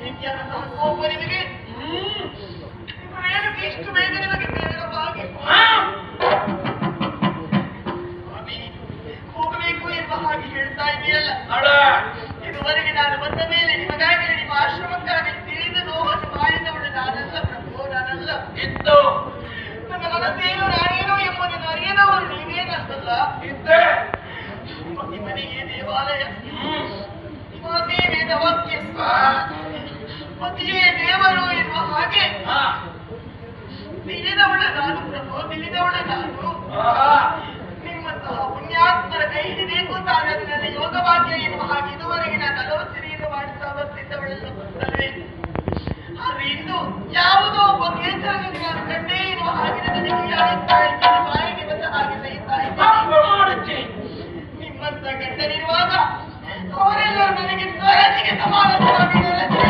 ರೀತಿಯಾದಂತಹ ಕೋಪ ನಿಮಗೆ ಏನಕ್ಕೆ ಇಷ್ಟು ಬೇಗ ನಿಮಗೆ ಬೇರೆಯಪ್ಪ ಹಾಗೆ ಹೋಗಬೇಕು ಎಂಬ ಹಾಗೆ ಹೇಳ್ತಾ ಇದೆಯಲ್ಲ. ಇದುವರೆಗೆ ನಾನು ಬಂದ ಮೇಲೆ ನಿಮಗಾಗಿ ನಿಮ್ಮ ಆಶ್ರಮಕ್ಕಾಗಿ ತಿಳಿದು ನೋವನ್ನು ಮಾಡಿದವಳು ನಾನಲ್ಲ ಪ್ರಭು, ನಾನಲ್ಲ. ಇತ್ತು ನನ್ನ ಮನಸ್ಸೇನು ನಾನೇನು ಎಂಬುದನ್ನು ಅರಿಯದವರು ನೀವೇನಲ್ಲ. ಮನೆಗೆ ದೇವಾಲಯ, ಮಾತೆ ವೇದವಾಕ್ಯ, ಪತಿಯೇ ದೇವರು ಎನ್ನುವ ಹಾಗೆ ತಿಳಿದವಳ ನಾನು ಪ್ರಭು, ತಿಳಿದವಳ ನಾನು. ನಿಮ್ಮಂತಹ ಪುಣ್ಯಾತ್ಮರ ಕೈ ಹಿಡಿಬೇಕು ತಾನು ಅದನ್ನೆಲ್ಲ ಯೋಗವಾಕ್ಯ ಎನ್ನುವ ಹಾಗೆ ಇದುವರೆಗೆ ನಾನು ಆಲೋಚನೆಯನ್ನು ಮಾಡುತ್ತಾ ಬರ್ತಿದ್ದವಳೆಲ್ಲ ಗೊತ್ತಲ್ವೇ. ಆದ್ರೆ ಇಂದು ಯಾವುದೋ ಒಬ್ಬ ಕೇಸರನ್ನು ನಾನು ಕಂಡೇ ಎನ್ನುವ ಹಾಗೆ ನನಗೆ ಯಾರಿಸ್ತಾ ಇದ್ದೇನೆ, ಬಾಯಿಗೆ ಬಂದ ಹಾಗೆ ಸಹಿತಾ ಇದ್ದೇನೆ. ನಿಮ್ಮಂತ ಗಂಡನಿರುವಾಗ ಅವರೆಲ್ಲರೂ ನನಗೆ ನರಸಿಗೆ ಸಮಾನ,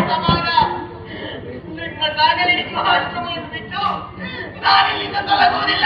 ಸಮಾನ. ನಿಮ್ಮನ್ನಾಗಲಿ ನಿಮ್ಮ ಆಶ್ರಮವನ್ನು ಬಿಟ್ಟು ನಾನಿಲ್ಲಿಂದ ತೊಲಗುವುದಿಲ್ಲ.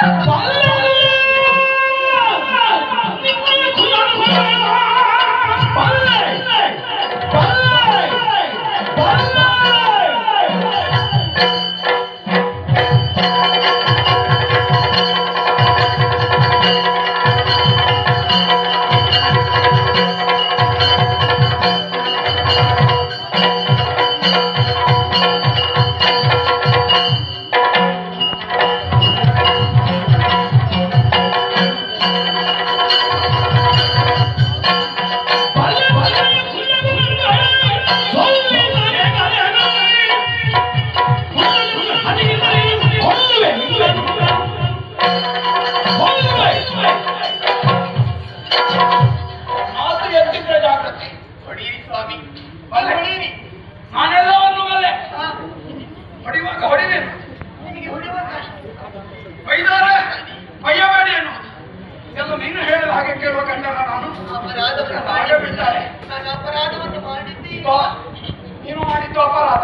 ನೀನು ಮಾಡಿದ್ದು ಅಪರಾಧ,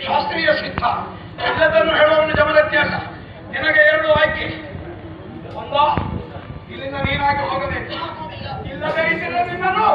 ಶಾಸ್ತ್ರೀಯ ಸಿದ್ಧ. ಎಲ್ಲದನ್ನು ಹೇಳುವವನು ಜಮದತ್ತಿ ಅಲ್ಲ. ನಿನಗೆ ಎರಡು ಆಯ್ಕೆ. ಒಂದ, ಇಲ್ಲಿಂದ ನೀನಾಗಿ ಹೋಗಬೇಕು. ಇಲ್ಲದೇ ಇದ್ದರೆ ನಿನ್ನನ್ನು